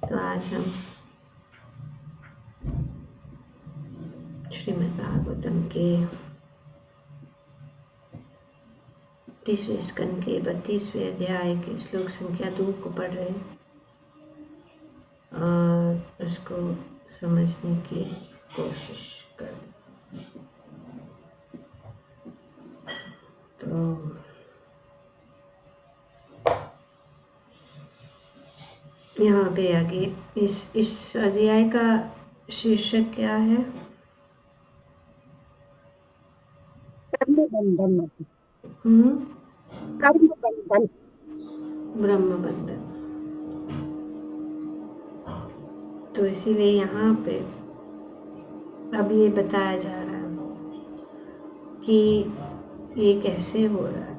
तो आज हम श्रीमद् भागवतम के 30वें स्कंद के 32वें अध्याय के श्लोक संख्या 2 को पढ़ रहे हैं और उसको समझने की कोशिश कर। तो यहाँ पे आगे इस अध्याय का शीर्षक क्या है? ब्रह्मबंधन। ब्रह्मबंधन। तो इसीलिए यहाँ पे अब ये बताया जा रहा है कि ये कैसे हो रहा है।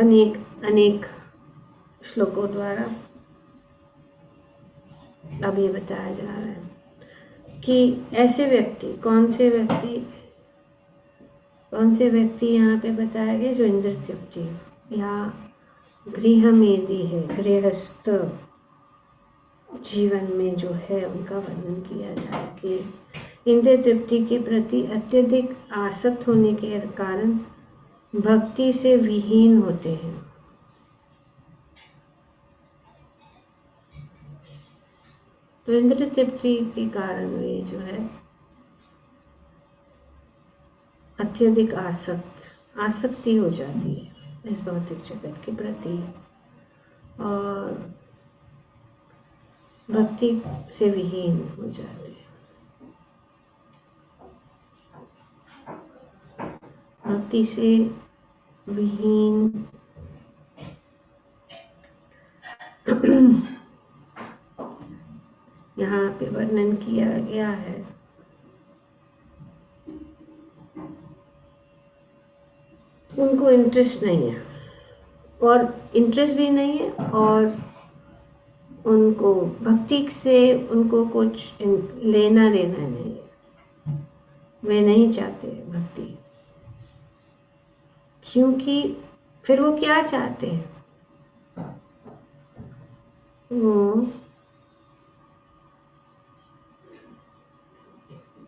अनेक श्लोकों द्वारा अब ये बताया जा रहा है कि ऐसे व्यक्ति कौन से व्यक्ति यहाँ पे बताया गया जो इंद्र तृप्ति या गृहमेधी है, गृहस्थ जीवन में जो है उनका वर्णन किया जा रहा है कि इंद्र तृप्ति के प्रति अत्यधिक आसक्त होने के कारण भक्ति से विहीन होते हैं। तो इंद्र तृप्ति के कारण वे जो है अत्यधिक आसक्ति हो जाती है इस भौतिक जगत के प्रति और भक्ति से विहीन हो जाते हैं। भक्ति से विहीन यहाँ पे वर्णन किया गया है। उनको इंटरेस्ट नहीं है और इंटरेस्ट भी नहीं है और उनको भक्ति से उनको कुछ लेना देना नहीं है। वे नहीं चाहते भक्ति, क्योंकि फिर वो क्या चाहते हैं? वो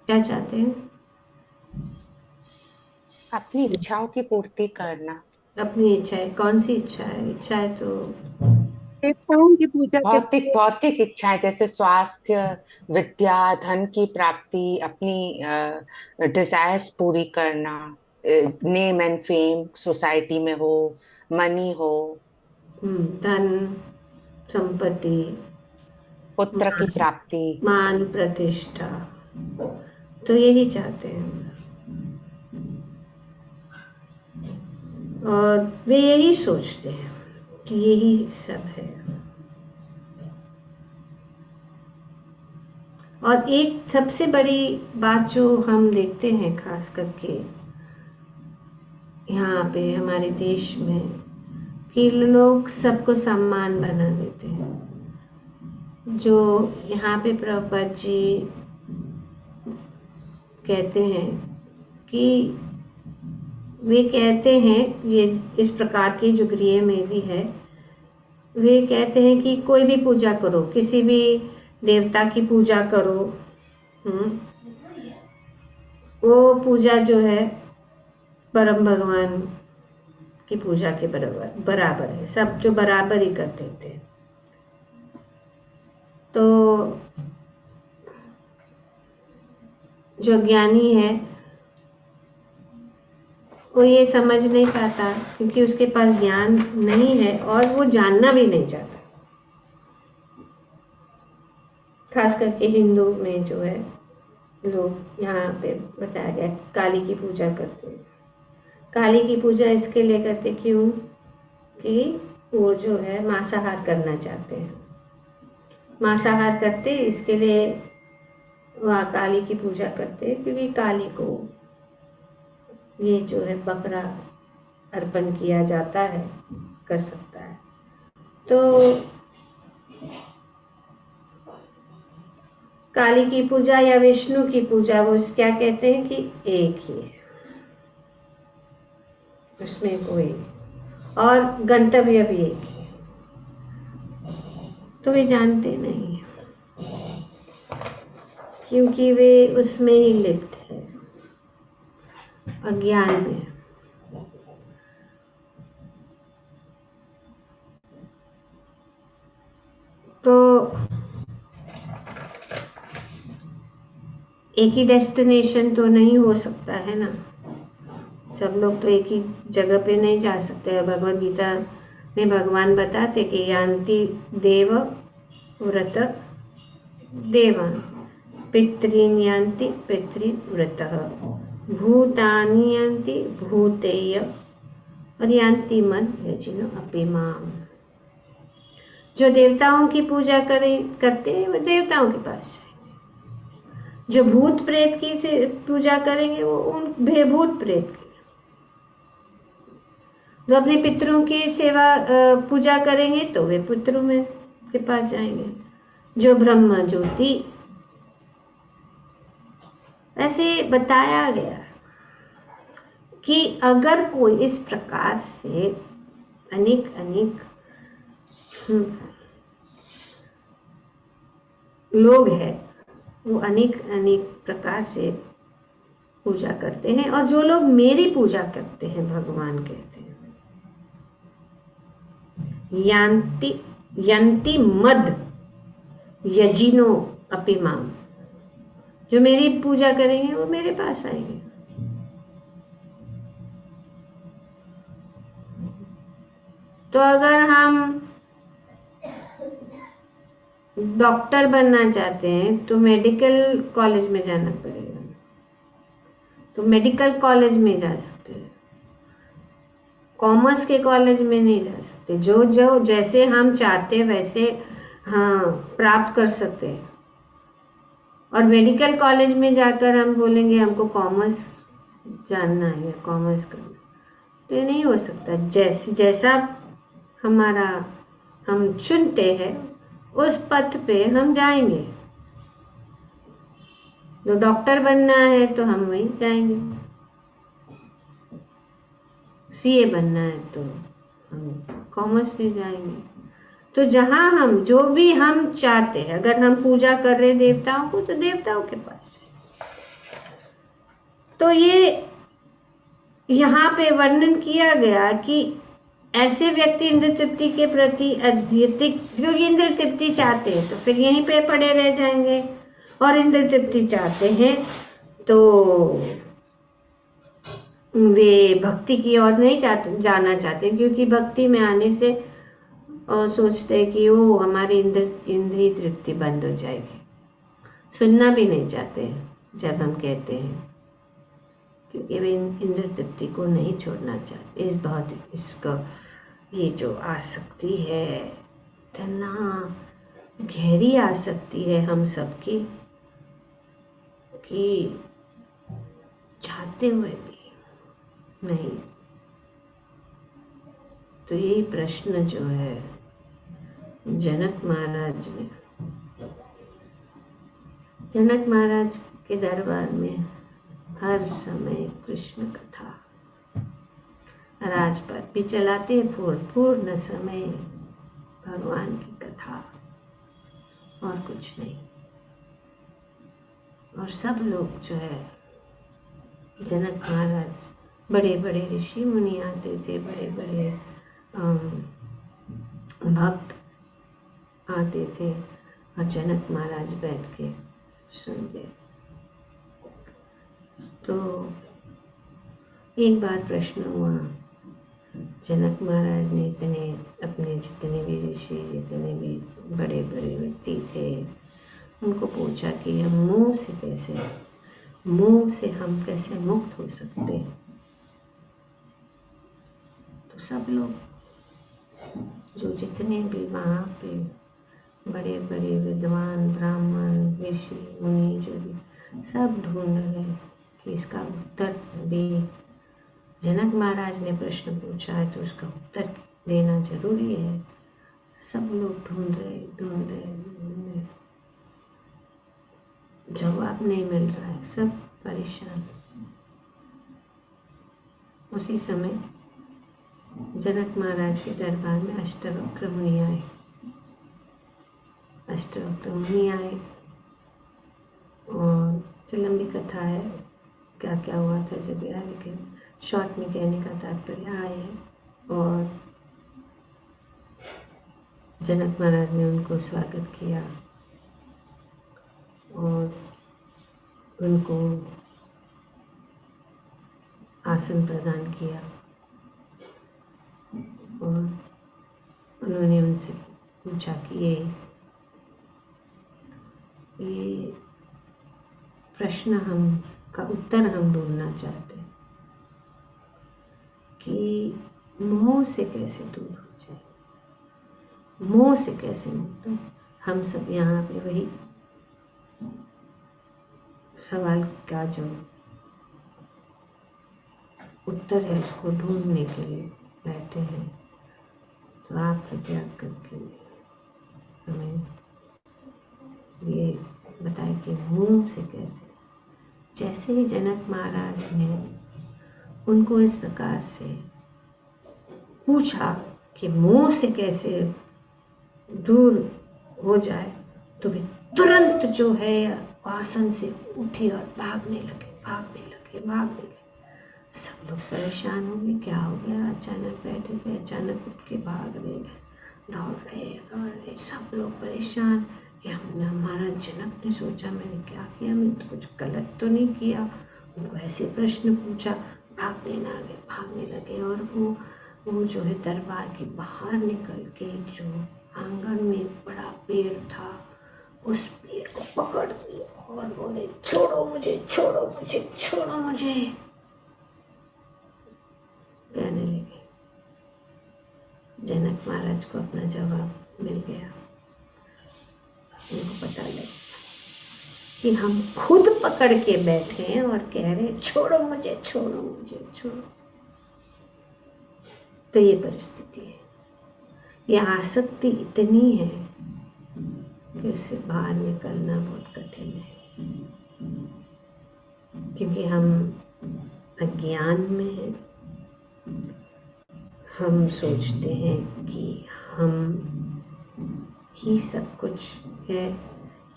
क्या चाहते हैं? अपनी इच्छाओं की पूर्ति करना। अपनी इच्छाएं। कौन सी इच्छा है? इच्छाएं तो देवताओं की पूजा भौतिक इच्छाएं, जैसे स्वास्थ्य, विद्या, धन की प्राप्ति, अपनी डिजायर्स पूरी करना, नेम एंड फेम सोसाइटी में हो, मनी हो, धन, संपत्ति, पुत्र की प्राप्ति, मान प्रतिष्ठा, तो यही चाहते हैं और वे यही सोचते हैं कि यही सब है। और एक सबसे बड़ी बात जो हम देखते हैं खास करके यहाँ पे हमारे देश में कि लोग सबको सम्मान बना देते हैं। जो यहाँ पे प्रभुपाद जी कहते हैं कि वे कहते हैं, ये इस प्रकार की जो गृहमेधी है, वे कहते हैं कि कोई भी पूजा करो, किसी भी देवता की पूजा करो, वो पूजा जो है परम भगवान की पूजा के बराबर है। सब जो बराबर ही करते थे। तो जो ज्ञानी है वो ये समझ नहीं पाता, क्योंकि उसके पास ज्ञान नहीं है और वो जानना भी नहीं चाहता। खास करके हिंदू में जो है लोग यहाँ पे बताया गया काली की पूजा करते हैं। काली की पूजा इसके लिए करते क्यों कि वो जो है मांसाहार करना चाहते हैं। मांसाहार करते इसके लिए वह काली की पूजा करते, क्योंकि काली को ये जो है बकरा अर्पण किया जाता है, कर सकता है। तो काली की पूजा या विष्णु की पूजा वो क्या कहते हैं कि एक ही है, उसमें कोई और गंतव्य भी एक ही है, तो वे जानते नहीं क्योंकि वे उसमें ही लिप्त है, अज्ञान में। तो एक ही डेस्टिनेशन तो नहीं हो सकता है ना, सब लोग तो एक ही जगह पे नहीं जा सकते। भगवद गीता में भगवान बताते कि यान्ति देव व्रत देवान पितॄन् यान्ति पितॄन् व्रतः भूतानि यान्ति भूतेय और यान्ति मन यजिनो अपि माम। जो देवताओं की पूजा करते हैं वो देवताओं के पास जाएंगे, जो भूत प्रेत की पूजा करेंगे वो उन भूत प्रेत की, जो अपने पितरों की सेवा पूजा करेंगे तो वे पितरों में के पास जाएंगे, जो ब्रह्म ज्योति। ऐसे बताया गया कि अगर कोई इस प्रकार से अनेक अनेक लोग हैं, वो अनेक अनेक प्रकार से पूजा करते हैं, और जो लोग मेरी पूजा करते हैं, भगवान कहते हैं यान्ति यन्ति मद यजिनो अपि माम, जो मेरी पूजा करेंगे वो मेरे पास आएंगे। तो अगर हम डॉक्टर बनना चाहते हैं तो मेडिकल कॉलेज में जाना पड़ेगा, तो मेडिकल कॉलेज में जा सकते हैं, कॉमर्स के कॉलेज में नहीं जा सकते। जो जो जैसे हम चाहते वैसे हाँ प्राप्त कर सकते हैं। और मेडिकल कॉलेज में जाकर हम बोलेंगे हमको कॉमर्स जानना है या कॉमर्स करना, तो ये नहीं हो सकता। जैसा हमारा हम चुनते हैं उस पथ पे हम जाएंगे। जो डॉक्टर बनना है तो हम वहीं जाएंगे, सीए बनना है तो हम कॉमर्स में जाएंगे। तो जहां हम जो भी हम चाहते हैं, अगर हम पूजा कर रहे देवताओं को तो देवताओं के पास जाएंगे। तो ये यहाँ पे वर्णन किया गया कि ऐसे व्यक्ति इंद्र तृप्ति के प्रति अत्यधिक, क्योंकि इंद्र तृप्ति चाहते हैं तो फिर यहीं पे पड़े रह जाएंगे, और इंद्र तृप्ति चाहते हैं तो वे भक्ति की ओर नहीं जाना चाहते, क्योंकि भक्ति में आने से और सोचते हैं कि वो हमारी इंद्रिय तृप्ति बंद हो जाएगी। सुनना भी नहीं चाहते जब हम कहते हैं, क्योंकि वे इंद्र तृप्ति को नहीं छोड़ना चाहते। इस बहुत इसका ये जो आसक्ति है, इतना गहरी आसक्ति है हम सबकी कि चाहते हुए भी नहीं। तो यही प्रश्न जो है जनक महाराज के दरबार में हर समय कृष्ण कथा, राजपाट भी चलाते हैं, पूर्ण समय भगवान की कथा और कुछ नहीं। और सब लोग जो है, जनक महाराज, बड़े बड़े ऋषि मुनि आते थे, बड़े बड़े भक्त आते थे, और जनक महाराज बैठ के सुनते। तो एक बार प्रश्न हुआ, जनक महाराज ने इतने अपने जितने भी ऋषि, जितने भी बड़े बड़े व्यक्ति थे, उनको पूछा कि हम मोह से हम कैसे मुक्त हो सकते हैं। तो सब लोग जो जितने भी वहाँ पे बड़े बड़े विद्वान, ब्राह्मण, ऋषि मुनि, जो भी सब ढूंढ रहे कि इसका उत्तर भी, जनक महाराज ने प्रश्न पूछा है तो उसका उत्तर देना जरूरी है। सब लोग ढूंढ रहे, जवाब नहीं मिल रहा है, सब परेशान। उसी समय जनक महाराज के दरबार में अष्टवक्र मुनि आए। अष्टवक्र मुनि आए और लंबी कथा है क्या क्या हुआ था जब यह, लेकिन शॉर्ट में कहने का तात्पर्य आए और जनक महाराज ने उनको स्वागत किया और उनको आसन प्रदान किया और उन्होंने उनसे पूछा कि ये प्रश्न का उत्तर हम ढूंढना चाहते हैं कि मोह से कैसे दूर हो जाए, मोह से कैसे मुक्त हो। हम सब यहाँ पे वही सवाल का जो उत्तर है उसको ढूंढने के लिए बैठे हैं। तो आप कृपया करके हमें ये बताए कि मोह से कैसे। जैसे ही जनक महाराज ने उनको इस प्रकार से पूछा कि मोह से कैसे दूर हो जाए, तो वे तुरंत जो है आसन से उठे और भागने लगे। सब लोग परेशान हो गए, क्या हो गया, अचानक बैठे थे, अचानक उठ के भाग रहे, दौड़ रहे, सब लोग परेशान कि हमारा जनक ने सोचा मैंने क्या किया, मैंने तो कुछ गलत तो नहीं किया। उनको ऐसे प्रश्न पूछा, भागने लगे और वो जो है दरबार के बाहर निकल के जो आंगन में बड़ा पेड़ था उस पेड़ को पकड़ लिया और बोले छोड़ो मुझे कहने लगे। जनक महाराज को अपना जवाब मिल गया। उनको पता लगा कि हम खुद पकड़ के बैठे हैं और कह रहे छोड़ो मुझे। तो ये परिस्थिति है, ये आसक्ति इतनी है कि उससे बाहर निकलना बहुत कठिन है, क्योंकि हम अज्ञान में हैं। हम सोचते हैं कि हम ही सब कुछ है,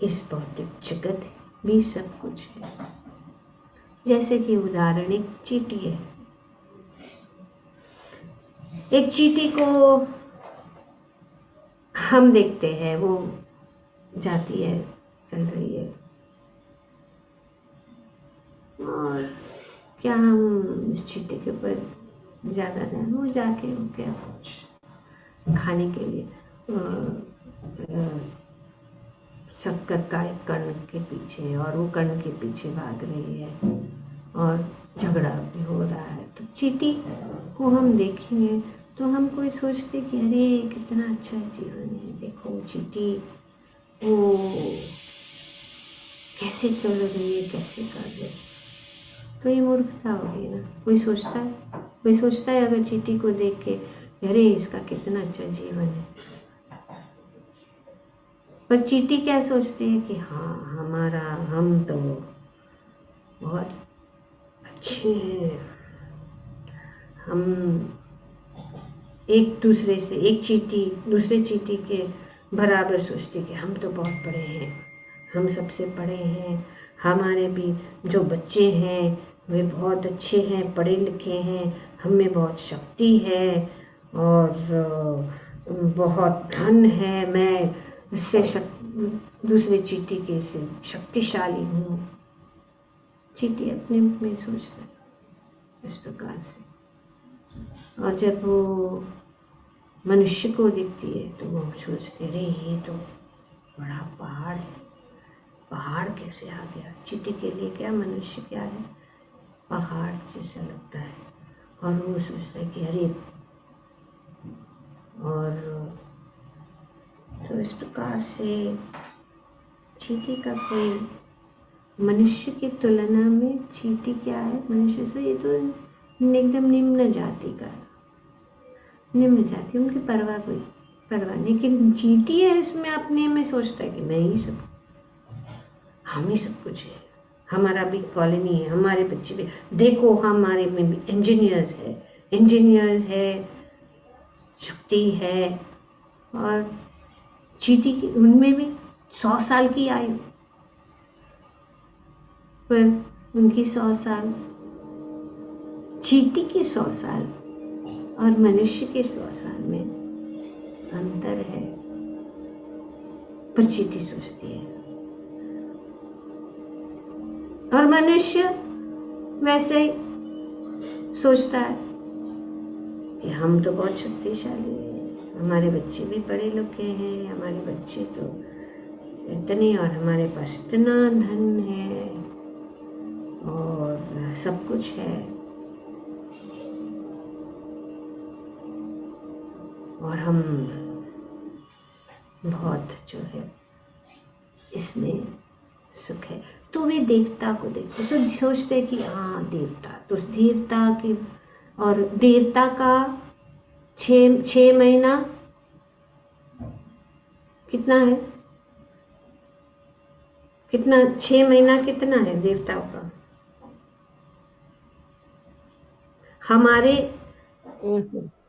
इस भौतिक जगत भी सब कुछ है। जैसे कि उदाहरण एक चींटी है। एक चींटी को हम देखते हैं, वो जाती है, चल रही है, और क्या हम इस चींटी के ऊपर ज़्यादा ध्यान, वो जाके वो क्या कुछ खाने के लिए शक्कर का एक कण के पीछे, और वो कण के पीछे भाग रही है और झगड़ा भी हो रहा है। तो चींटी को हम देखेंगे तो हम कोई सोचते कि अरे कितना अच्छा जीवन है, देखो चींटी वो कैसे चल रही है, कैसे कर रही है। तो ये मूर्खता होगी ना। कोई सोचता है अगर चींटी को देख के अरे इसका कितना अच्छा जीवन है। पर चींटी क्या सोचती है कि हाँ हम तो बहुत अच्छे हैं, हम एक चींटी दूसरे चींटी के बराबर सोचती कि हम तो बहुत बड़े हैं, हम सबसे बड़े हैं, हमारे भी जो बच्चे हैं वे बहुत अच्छे हैं, पढ़े लिखे हैं, हमें बहुत शक्ति है और बहुत धन है, मैं इससे दूसरे चींटी के से शक्तिशाली हूँ। चींटी अपने में सोचता है इस प्रकार से। और जब वो मनुष्य को दिखती है तो वो सोचते अरे ये तो बड़ा पहाड़ है, पहाड़ कैसे आ गया। चींटी के लिए क्या मनुष्य क्या है, पहाड़ जैसा लगता है। और वो सोचता है कि अरे, और तो इस प्रकार से चींटी का कोई मनुष्य की तुलना में चींटी क्या है मनुष्य से, ये तो एकदम निम्न जाति का, निम्न जाति, उनकी परवाह नहीं। लेकिन चींटी है इसमें अपने में सोचता है कि मैं ही सब, हम ही सब कुछ है, हमारा भी कॉलोनी है, हमारे बच्चे भी देखो, हमारे में भी इंजीनियर्स है, शक्ति है। और चींटी की उनमें भी 100 साल की आयु, पर उनकी 100 साल, चींटी की 100 साल और मनुष्य के 100 साल में अंतर है। पर चींटी सोचती है और मनुष्य वैसे ही सोचता है कि हम तो बहुत शक्तिशाली हैं, हमारे बच्चे भी पढ़े लिखे हैं, हमारे बच्चे तो इतने, और हमारे पास इतना धन है और सब कुछ है, और हम बहुत जो है इसमें सुख है। तो वे देवता को देखते, सोचते कि हाँ देवता, तो देवता की, और देवता का 6 महीना कितना है, कितना 6 महीना कितना है देवताओं का?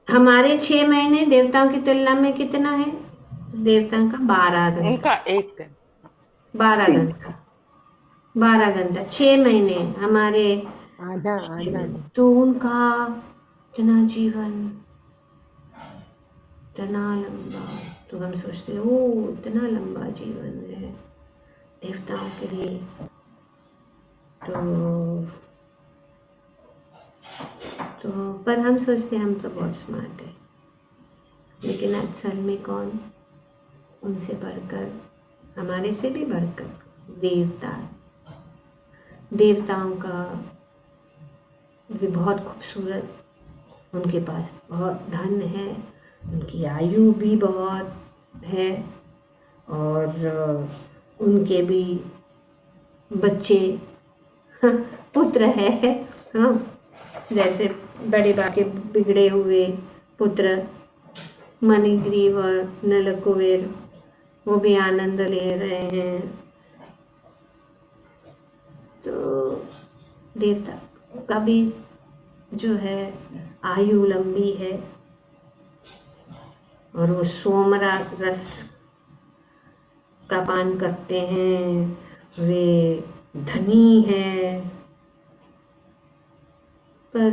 हमारे 6 महीने देवताओं की तुलना में कितना है? देवताओं का 12 घंटा, उनका एक दिन 12 घंटा, 12 घंटा, 6 महीने हमारे आधा तो उनका इतना जीवन, इतना लंबा, तो हम सोचते हैं ओ इतना लंबा जीवन है देवताओं के लिए। तो पर हम सोचते हैं हम तो बहुत स्मार्ट है, लेकिन असल में कौन? उनसे बढ़कर, हमारे से भी बढ़कर देवता, देवताओं का भी बहुत खूबसूरत, उनके पास बहुत धन है, उनकी आयु भी बहुत है, और उनके भी बच्चे पुत्र है। हाँ, जैसे बड़े बाके बिगड़े हुए पुत्र मणिग्रीव और नलकुबेर, वो भी आनंद ले रहे हैं। तो देवता का भी जो है आयु लंबी है, और वो सोमरा रस का पान करते हैं, वे धनी हैं। पर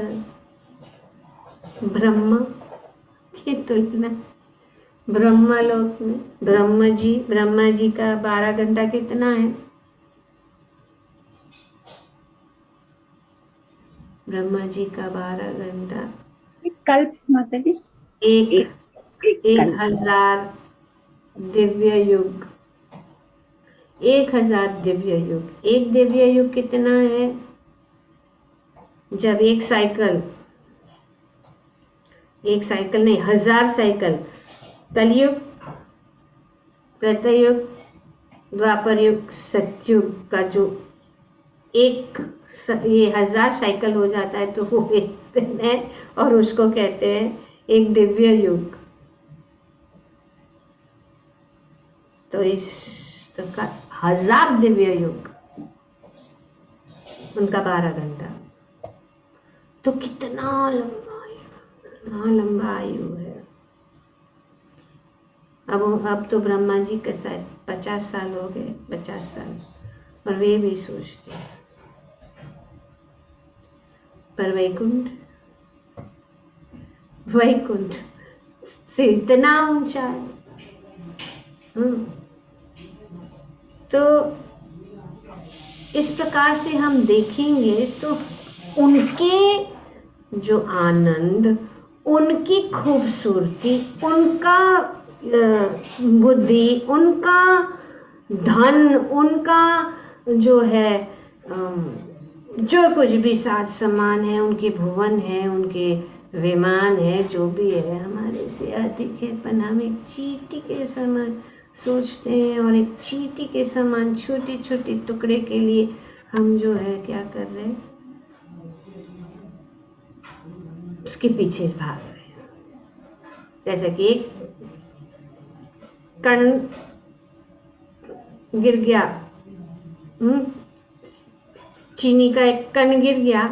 ब्रह्मा की तुलना, ब्रह्मलोक में ब्रह्मा जी का 12 घंटा कितना है? ब्रह्मा जी का 12 घंटा कल्प माता जी, एक 1000 दिव्य युग, 1000 दिव्य युग। एक दिव्य युग कितना है? जब एक साइकिल नहीं, 1000 साइकिल, कलयुग, त्रेतायुग, द्वापर युग, सतयुग का जो ये 1000 साइकिल हो जाता है तो वो एक दिन है, और उसको कहते हैं एक दिव्य युग। तो इस तो का 1000 दिव्य युग, उनका 12 घंटा, तो कितना लंबा आयु है। अब तो ब्रह्मा जी के शायद 50 साल हो गए, 50 साल, और वे भी सोचते हैं। पर वैकुंठ से इतना ऊंचा है। तो इस प्रकार से हम देखेंगे तो उनके जो आनंद, उनकी खूबसूरती, उनका बुद्धि, उनका धन, उनका जो है जो कुछ भी साज सामान है, उनके भुवन है, उनके विमान है, जो भी है, हमारे से अधिक है। पर हम एक चींटी के समान सोचते हैं, और एक चींटी के समान छोटी छोटी टुकड़े के लिए हम जो है क्या कर रहे हैं? उसके पीछे भाग रहे हैं। जैसे कि एक कण गिर गया, चीनी का एक कण गिर गया,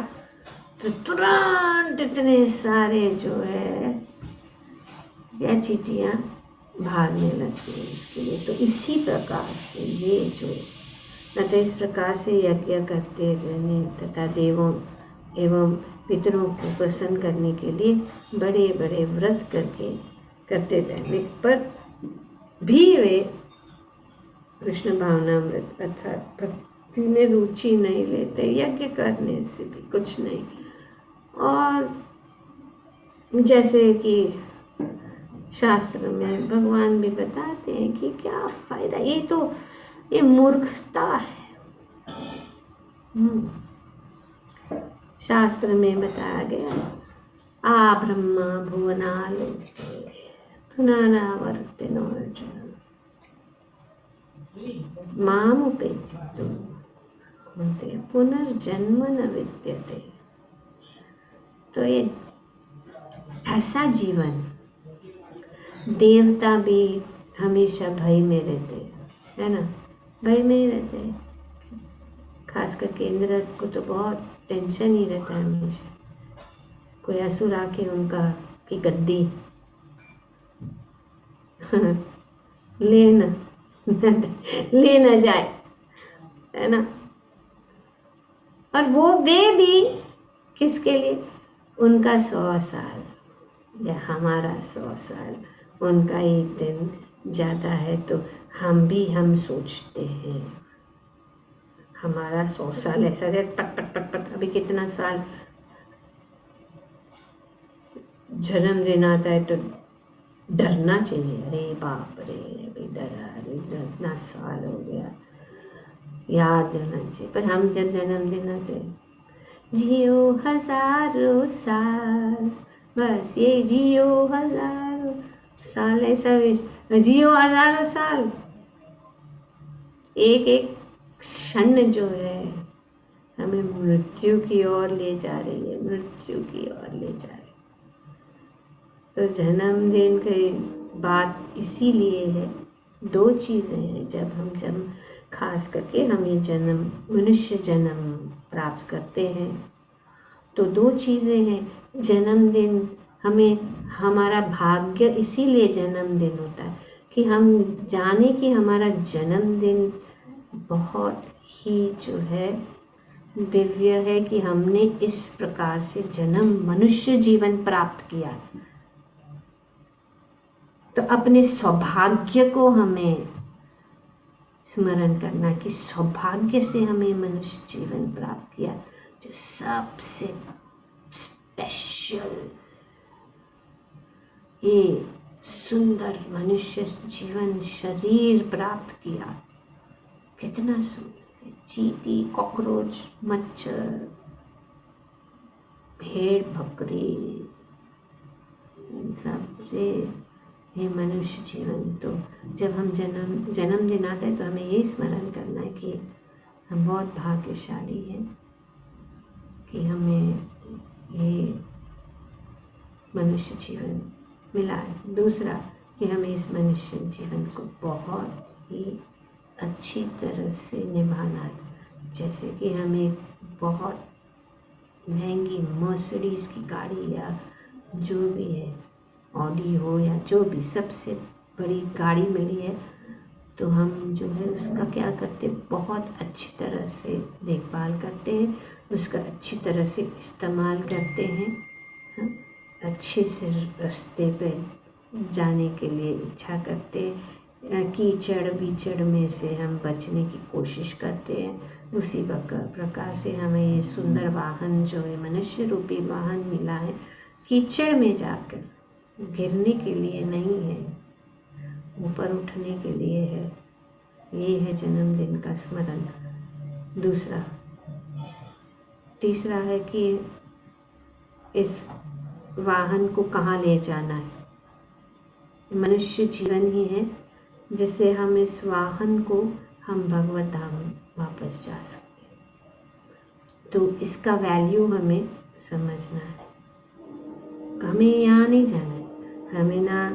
तो तुरंत इतने सारे जो है या चींटियाँ भागने लगती हैं इसके लिए। तो इसी प्रकार से ये जो न तो इस प्रकार से यज्ञ करते रहने तथा देवों एवं पितरों को प्रसन्न करने के लिए बड़े बड़े व्रत करते रहने पर भी वे कृष्ण भावनामृत अर्थात भक्ति में रुचि नहीं लेते। यज्ञ करने से भी कुछ नहीं। और जैसे कि शास्त्र में भगवान भी बताते हैं कि क्या फायदा, ये मूर्खता है। शास्त्र में बताया गया, आ ब्रह्मा भुवनालोके पुनरावर्तिनो अर्जुन मामुपेत्य कौन्तेय पुनर्जन्म न विद्यते। तो ये ऐसा जीवन, देवता भी हमेशा भय में रहते है ना, भय में ही रहते हैं। खास करके इंद्र को तो बहुत टेंशन ही रहता है हमेशा, कोई असुर आके उनका की गद्दी ले ना जाए, है ना। और वे भी किसके लिए, उनका 100 साल या हमारा 100 साल, उनका एक दिन जाता है तो हम सोचते हैं हमारा 100 साल ऐसा है, पट पट पट पट। अभी कितना साल जन्मदिन आता है तो डरना चाहिए, अरे बाप रे अभी डरा, अरे इतना साल हो गया, याद रहना चाहिए। पर हम जब जन्मदिन आते, जियो हजारों साल, बस ये जियो हजारों साल, ऐसा जियो हजारों साल। एक एक क्षण जो है हमें मृत्यु की ओर ले जा रही है, मृत्यु की ओर ले जा रही है। तो जन्मदिन की बात इसीलिए है, 2 चीज़ें हैं। जब खास करके हम ये मनुष्य जन्म प्राप्त करते हैं तो 2 चीज़ें हैं। जन्मदिन हमें, हमारा भाग्य इसीलिए जन्मदिन होता है कि हम जाने कि हमारा जन्मदिन बहुत ही जो है दिव्य है, कि हमने इस प्रकार से मनुष्य जीवन प्राप्त किया। तो अपने सौभाग्य को हमें स्मरण करना कि सौभाग्य से हमें मनुष्य जीवन प्राप्त किया, जो सबसे स्पेशल, ये सुंदर मनुष्य जीवन शरीर प्राप्त किया। कितना सुंदर है, चींटी, कॉकरोच, मच्छर, भेड़ बकरी, इन सब से ये मनुष्य जीवन। तो जब हम जन्मदिन आता है तो हमें ये स्मरण करना है कि हम बहुत भाग्यशाली हैं कि हमें ये मनुष्य जीवन मिला है। दूसरा कि हमें इस मनुष्य जीवन को बहुत ही अच्छी तरह से निभाना है। जैसे कि हमें बहुत महंगी मर्सिडीज की गाड़ी या जो भी है, ऑडी हो या जो भी सबसे बड़ी गाड़ी मिली है, तो हम जो है उसका क्या करते, बहुत अच्छी तरह से देखभाल करते हैं, उसका अच्छी तरह से इस्तेमाल करते हैं। अच्छे से रास्ते पे जाने के लिए इच्छा करते हैं, कीचड़ बीचड़ में से हम बचने की कोशिश करते हैं। उसी प्रकार से हमें ये सुंदर वाहन जो है मनुष्य रूपी वाहन मिला है, कीचड़ में जाकर गिरने के लिए नहीं है, ऊपर उठने के लिए है। ये है जन्मदिन का स्मरण। दूसरा, तीसरा है कि इस वाहन को कहाँ ले जाना है। मनुष्य जीवन ही है जिससे हम इस वाहन को हम भगवत धाम वापस जा सकते हैं। तो इसका वैल्यू हमें समझना है। हमें यहाँ नहीं जाना है, हमें ना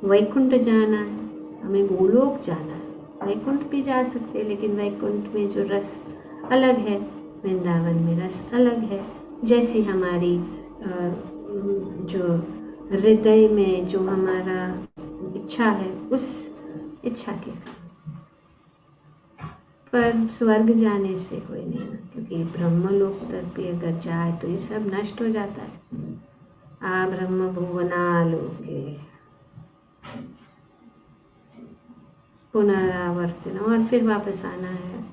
वैकुंठ जाना है, हमें गोलोक जाना है। वैकुंठ भी जा सकते हैं, लेकिन वैकुंठ में जो रस अलग है, वृंदावन में रस अलग है। जैसी हमारी जो हृदय में जो हमारा इच्छा है उस इच्छा के पर स्वर्ग जाने से कोई नहीं ना, क्योंकि ब्रह्मलोक तक भी अगर जाए तो ये सब नष्ट हो जाता है। आ ब्रह्म भुवनालोके पुनरावर्तन, और फिर वापस आना है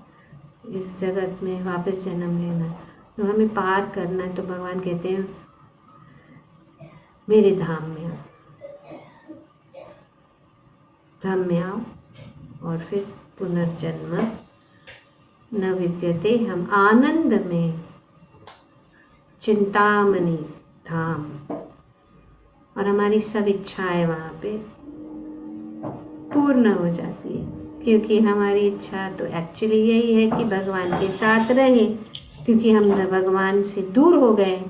इस जगत में, वापस जन्म लेना है, तो हमें पार करना है। तो भगवान कहते हैं मेरे धाम में आओ, धाम में आओ, और फिर पुनर्जन्म न विद्यते। हम आनंद में चिंतामणि धाम, और हमारी सब इच्छाएं वहाँ पे पूर्ण हो जाती है, क्योंकि हमारी इच्छा तो एक्चुअली यही है कि भगवान के साथ रहे, क्योंकि हम भगवान से दूर हो गए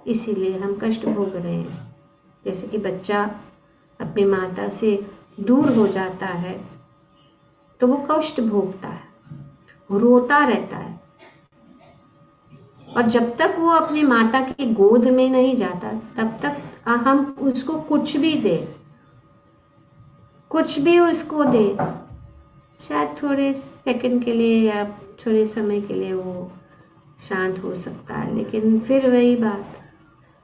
इसीलिए हम कष्ट भोग रहे हैं। जैसे कि बच्चा अपनी माता से दूर हो जाता है तो वो कष्ट भोगता है, रोता रहता है, और जब तक वो अपनी माता की गोद में नहीं जाता तब तक हम उसको कुछ भी दे, कुछ भी उसको दे, शायद थोड़े सेकंड के लिए या थोड़े समय के लिए वो शांत हो सकता है, लेकिन फिर वही बात।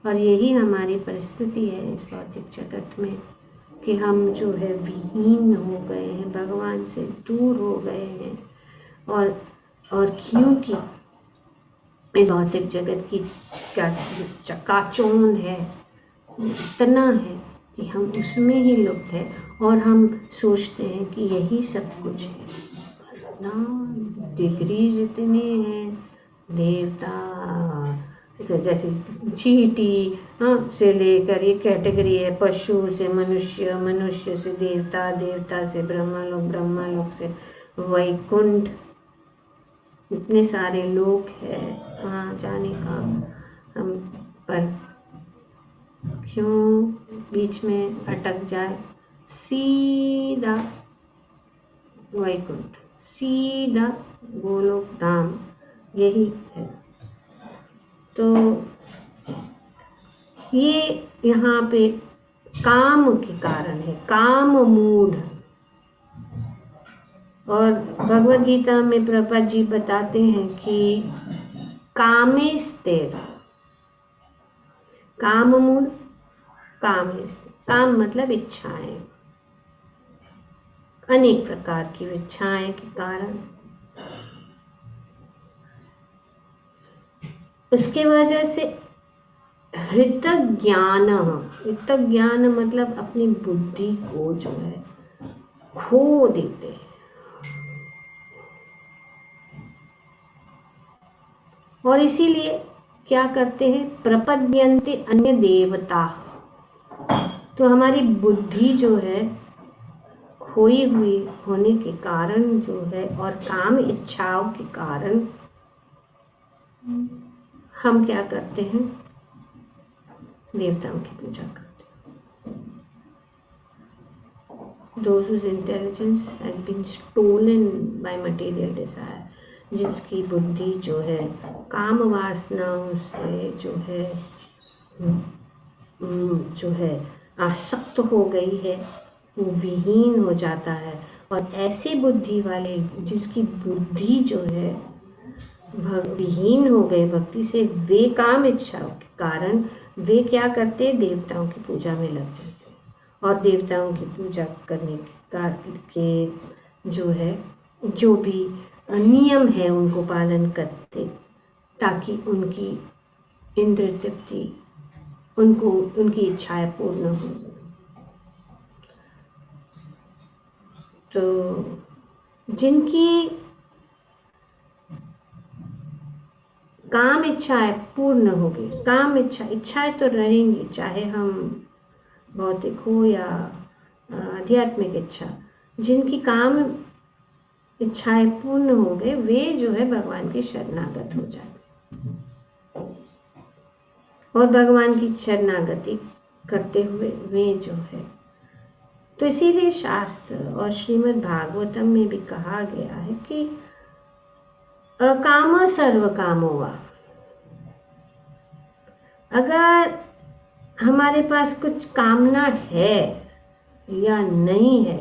और यही हमारी परिस्थिति है इस भौतिक जगत में, कि हम जो है विहीन हो गए हैं, भगवान से दूर हो गए हैं। और क्योंकि इस भौतिक जगत की क्या चकाचौंध है, इतना है कि हम उसमें ही लुप्त है, और हम सोचते हैं कि यही सब कुछ है ना। डिग्रीज इतने हैं, देवता जैसे चींटी से लेकर ये कैटेगरी है, पशु से मनुष्य, मनुष्य से देवता, देवता से ब्रह्मलोक, ब्रह्मलोक से वैकुंठ, इतने सारे लोग हैं वहाँ जाने का। हम पर क्यों बीच में अटक जाए, सीधा वैकुंठ, सीधा गोलोक धाम, यही है। तो ये यहाँ पे काम के कारण है, काम मूढ़। और भगवद गीता में प्रभुपाद जी बताते हैं कि कामे स्थिर, काम मूढ़, कामे स्थिर, काम मतलब इच्छाएं, अनेक प्रकार की इच्छाएं के कारण, उसके वजह से हृतक ज्ञान, हृतक ज्ञान मतलब अपनी बुद्धि को जो है खो देते हैं, और इसीलिए क्या करते हैं, प्रपद्यन्ते अन्य देवता। तो हमारी बुद्धि जो है खोई हुई होने के कारण जो है, और काम इच्छाओं के कारण हम क्या करते हैं, देवताओं की पूजा करते हैं। Those whose intelligence has been stolen by material desire, जिसकी बुद्धि जो है काम वासनाओं से जो है आसक्त हो गई है, वो विहीन हो जाता है। और ऐसी बुद्धि वाले जिसकी बुद्धि जो है विहीन हो गए भक्ति से, वे काम इच्छाओं के कारण वे क्या करते हैं, देवताओं की पूजा में लग जाते हैं, और देवताओं की पूजा करने के जो है जो भी नियम है उनको पालन करते, ताकि उनकी इंद्रिय तृप्ति, उनको उनकी इच्छाएं पूर्ण हो जाए। तो जिनकी काम इच्छाएं पूर्ण हो गई, काम इच्छाएं तो रहेंगी, चाहे हम भौतिक हो या आध्यात्मिक इच्छा, जिनकी काम इच्छाएं पूर्ण हो गए वे जो है भगवान के शरणागत हो जाते, और भगवान की शरणागति करते हुए वे जो है। तो इसीलिए शास्त्र और श्रीमद् भागवतम में भी कहा गया है कि अकाम सर्व कामो वा। अगर हमारे पास कुछ कामना है या नहीं है,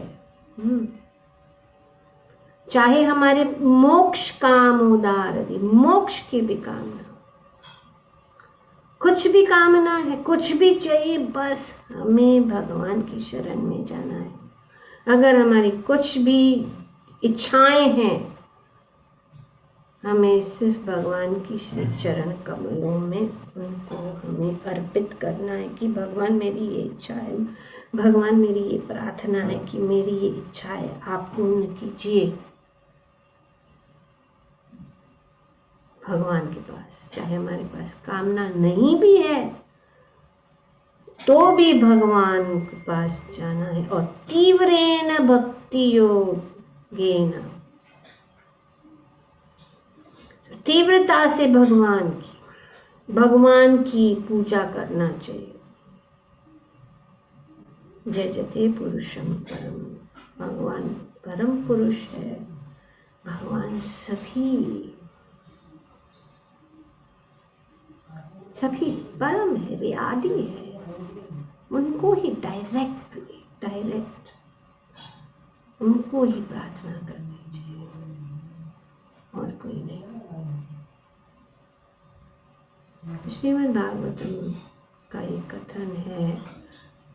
चाहे हमारे मोक्ष कामोदार, मोक्ष की भी कामना, कुछ भी कामना है, कुछ भी चाहिए, बस हमें भगवान की शरण में जाना है। अगर हमारी कुछ भी इच्छाएं हैं, हमें सिर्फ भगवान की श्री चरण कमलों में उनको हमें अर्पित करना है कि भगवान मेरी ये इच्छा है, भगवान मेरी ये प्रार्थना है कि मेरी ये इच्छा है, आप पूर्ण कीजिए। भगवान के पास, चाहे हमारे पास कामना नहीं भी है तो भी भगवान के पास जाना है। और तीव्रेण भक्ति योगेन, तीव्रता से भगवान की पूजा करना चाहिए। जयते पुरुषम परम, भगवान परम पुरुष है, भगवान सभी परम है, वे आदि है, उनको ही डायरेक्ट उनको ही प्रार्थना करनी चाहिए और कोई नहीं। श्रीमद् भागवतम का एक कथन है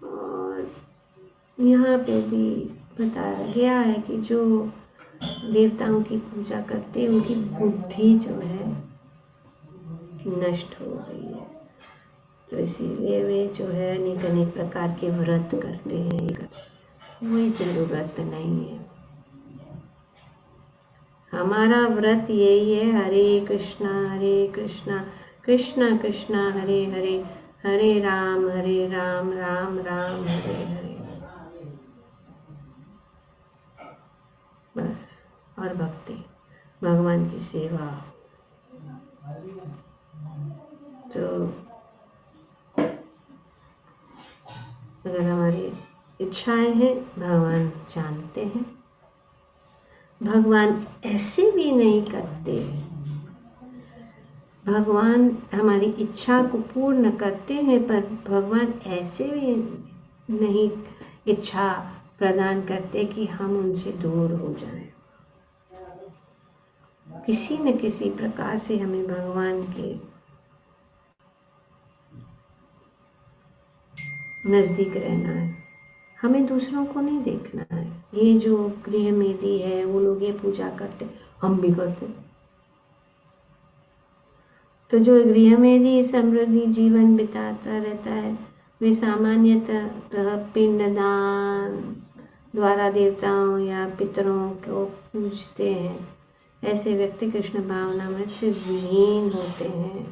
और यहाँ पे भी बताया गया है कि जो देवताओं की पूजा करते हैं उनकी बुद्धि जो है नष्ट हो गई है, तो इसीलिए वे जो है अनेक अनेक प्रकार के व्रत करते हैं। कोई जरूरत नहीं है। हमारा व्रत यही है, हरे कृष्णा कृष्णा कृष्णा हरे हरे, हरे राम राम राम हरे हरे, बस। और भक्ति, भगवान की सेवा। तो अगर हमारी इच्छाएं हैं, भगवान जानते हैं। भगवान ऐसे भी नहीं करते, भगवान हमारी इच्छा को पूर्ण करते हैं, पर भगवान ऐसे भी नहीं इच्छा प्रदान करते कि हम उनसे दूर हो जाएं। किसी न किसी प्रकार से हमें भगवान के नजदीक रहना है, हमें दूसरों को नहीं देखना है। ये जो गृह मेदी है, वो लोग ये पूजा करते, हम भी करते। तो जो गृह मेदी समृद्धि जीवन बिताता रहता है, वे सामान्यतः पिंडदान द्वारा देवताओं या पितरों को पूजते हैं। ऐसे व्यक्ति कृष्ण भावना में से विलीन होते हैं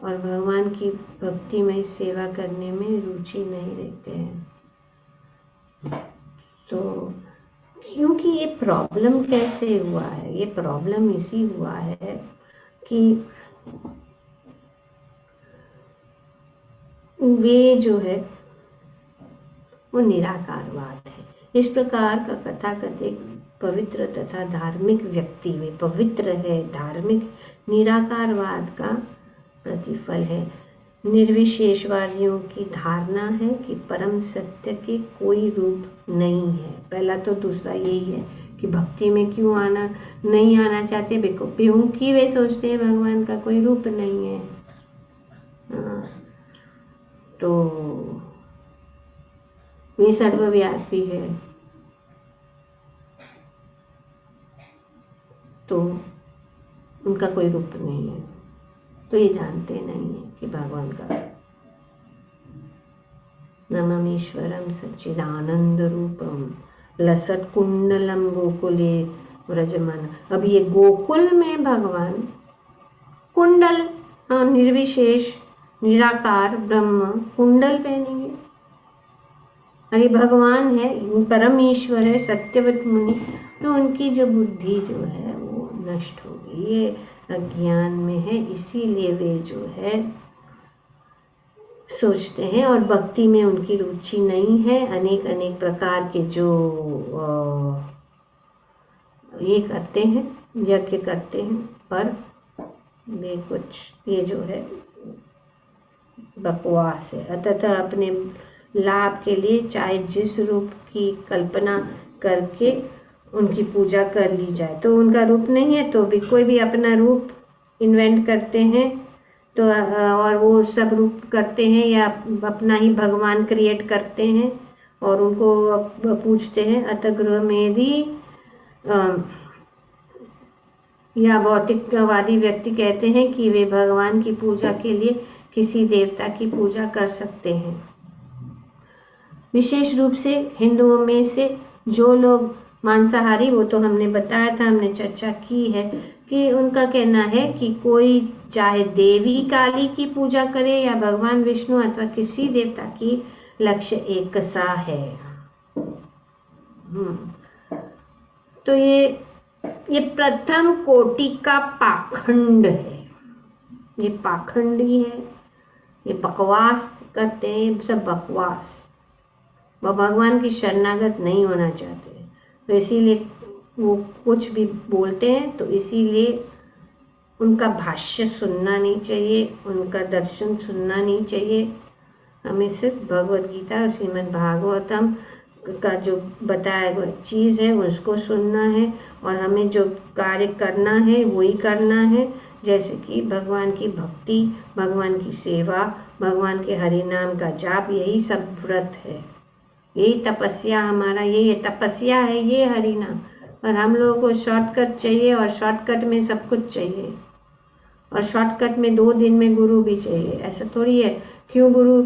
और भगवान की भक्तिमय सेवा करने में रुचि नहीं रखते हैं। तो क्योंकि ये प्रॉब्लम कैसे हुआ है, ये प्रॉब्लम इसी हुआ है कि वे जो है वो निराकारवाद है। इस प्रकार का कथाकथित पवित्र तथा धार्मिक व्यक्ति, वे पवित्र है, धार्मिक, निराकारवाद का प्रतिफल है। निर्विशेषवादियों की धारणा है कि परम सत्य के कोई रूप नहीं है। पहला तो दूसरा यही है कि भक्ति में क्यों नहीं आना चाहते, क्योंकि वे सोचते हैं भगवान का कोई रूप नहीं है। तो ये सर्वव्यापी है, तो उनका कोई रूप नहीं है, तो ये जानते नहीं है कि भगवान का नममीश्वरम सच्चिदानंद रूपम लसत कुंडलम गोकुले व्रजमान। अब ये गोकुल में भगवान कुंडल, निर्विशेष निराकार ब्रह्म कुंडल पहनेंगे। अरे भगवान है, परम ईश्वर है, सत्यवत मुनि, तो उनकी जो बुद्धि जो है वो नष्ट हो गई, ये अज्ञान में है, इसीलिए वे जो है सोचते हैं और भक्ति में उनकी रुचि नहीं है। अनेक अनेक प्रकार के जो ये करते हैं, यज्ञ करते हैं, पर वे कुछ ये जो है बकवास है। अतः अपने लाभ के लिए चाहे जिस रूप की कल्पना करके उनकी पूजा कर ली जाए, तो उनका रूप नहीं है तो भी कोई भी अपना रूप इन्वेंट करते हैं, तो और वो सब रूप करते हैं या अपना ही भगवान क्रिएट करते हैं और उनको पूछते हैं। अतः गृह में भी या भौतिकवादी व्यक्ति कहते हैं कि वे भगवान की पूजा के लिए किसी देवता की पूजा कर सकते हैं। विशेष रूप से हिंदुओं में से जो लोग मांसाहारी, वो तो हमने बताया था, हमने चर्चा की है कि उनका कहना है कि कोई चाहे देवी काली की पूजा करे या भगवान विष्णु अथवा किसी देवता की, लक्ष्य एक सा है। तो ये प्रथम कोटि का पाखंड है, ये पाखंडी है, ये बकवास करते हैं, सब बकवास। वह भगवान की शरणागत नहीं होना चाहते, तो इसीलिए वो कुछ भी बोलते हैं, तो इसीलिए उनका भाष्य सुनना नहीं चाहिए, उनका दर्शन सुनना नहीं चाहिए। हमें सिर्फ भगवद गीता और श्रीमद् भागवतम का जो बताया हुआ चीज़ है उसको सुनना है, और हमें जो कार्य करना है वही करना है, जैसे कि भगवान की भक्ति, भगवान की सेवा, भगवान के हरि नाम का जाप, यही सब व्रत है, यही तपस्या हमारा, यही तपस्या है, ये हरि नाम। और हम लोगों को शॉर्टकट चाहिए, और शॉर्टकट में सब कुछ चाहिए, और शॉर्टकट में 2 दिन में गुरु भी चाहिए। ऐसा थोड़ी है क्यों गुरु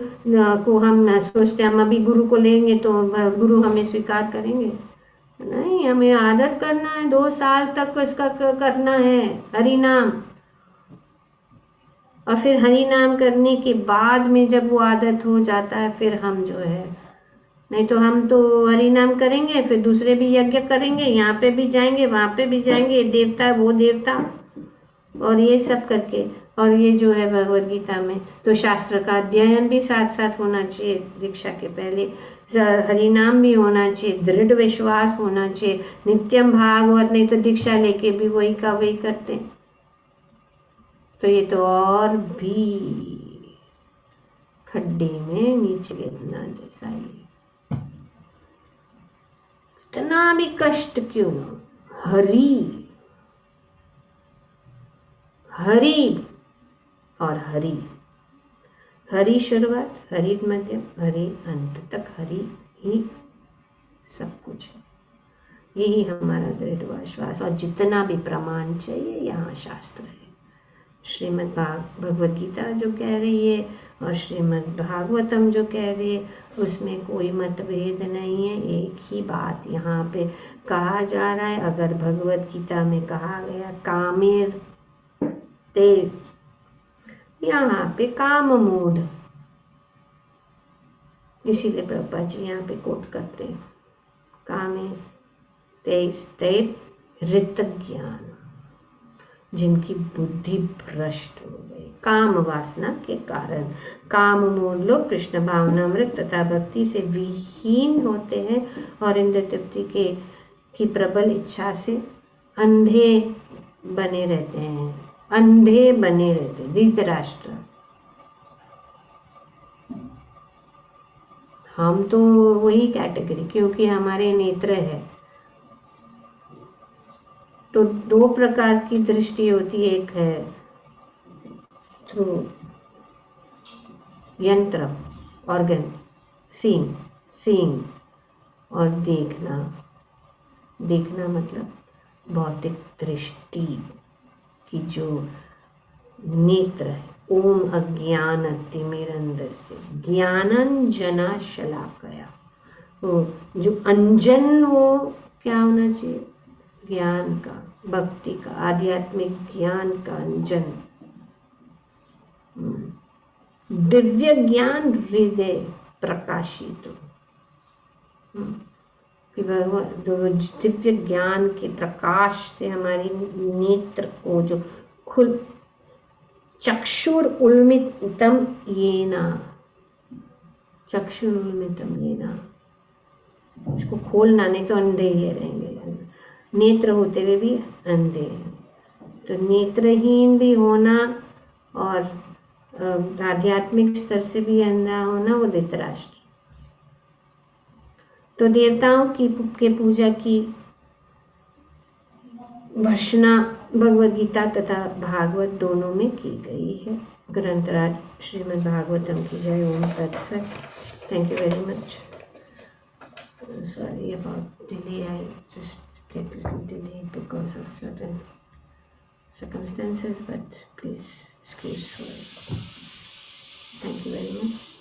को हम सोचते हैं हम अभी गुरु को लेंगे तो गुरु हमें स्वीकार करेंगे, नहीं, हमें आदत करना है, 2 साल तक इसका करना है हरि नाम, और फिर हरि नाम करने के बाद में जब वो आदत हो जाता है फिर हम जो है, नहीं तो हम तो हरि नाम करेंगे फिर दूसरे भी यज्ञ करेंगे, यहाँ पे भी जाएंगे वहाँ पे भी जाएंगे, देवता वो देवता, और ये सब करके। और ये जो है भगवद गीता में तो शास्त्र का अध्ययन भी साथ साथ होना चाहिए, दीक्षा के पहले हरि नाम भी होना चाहिए, दृढ़ विश्वास होना चाहिए, नित्यम भागवत, नहीं तो दीक्षा लेके भी वही का वही करते, तो ये तो और भी खड्डे में नीचे गिरना जैसा ही। इतना भी कष्ट क्यों ना, हरि हरि और हरि, हरि शुरुआत, हरि मध्यम, हरि अंत तक, हरि ही सब कुछ है, यही हमारा दृढ़ विश्वास। और जितना भी प्रमाण चाहिए यहाँ शास्त्र है, श्रीमद् भगवद गीता जो कह रही है और श्रीमद् भागवतम जो कह रही है, उसमें कोई मतभेद नहीं है, एक ही बात यहाँ पे कहा जा रहा है। अगर भगवद गीता में कहा गया कामेर ते, यहाँ पे काम मूढ़, इसीलिए प्रभुपाद जी यहाँ पे कोट करते हैं, कामे तेर ऋत ज्ञान, जिनकी बुद्धि भ्रष्ट हो गई काम वासना के कारण। काम मूढ़ लोग कृष्ण भावनामृत तथा भक्ति से विहीन होते हैं और इंद्रिय तृप्ति की प्रबल इच्छा से अंधे बने रहते हैं, अंधे बने रहते। धृतराष्ट्र, हम तो वही कैटेगरी, क्योंकि हमारे नेत्र है तो 2 प्रकार की दृष्टि होती है, एक है थ्रू यंत्र ऑर्गन, सीइंग, और देखना मतलब भौतिक दृष्टि की जो नेत्र है। ओम अज्ञान तिमिरंधस्य ज्ञानांजना शलाकया, वो जो अंजन, वो क्या होना चाहिए, ज्ञान का, भक्ति का, आध्यात्मिक ज्ञान का अंजन, दिव्य ज्ञान हृदय प्रकाशित हो, कि भगवान दिव्य ज्ञान के प्रकाश से हमारी नेत्र को जो खुल, चक्षुर उन्मितम येना, चक्षुर उन्मितम येना, उसको खोलना, नहीं तो अंधे ही रहेंगे, नेत्र होते हुए भी अंधे। तो नेत्रहीन भी होना और आध्यात्मिक स्तर से भी अंधा होना, वो धृतराष्ट्र। तो देवताओं के पूजा की भर्त्सना भगवद गीता तथा भागवत दोनों में की गई है। ग्रंथराज श्रीमद् भागवतम की जय। ओम तत्सत। Thank you very much. Sorry about delay. I just get little delayed because of certain circumstances, but please excuse for it. Thank you very much.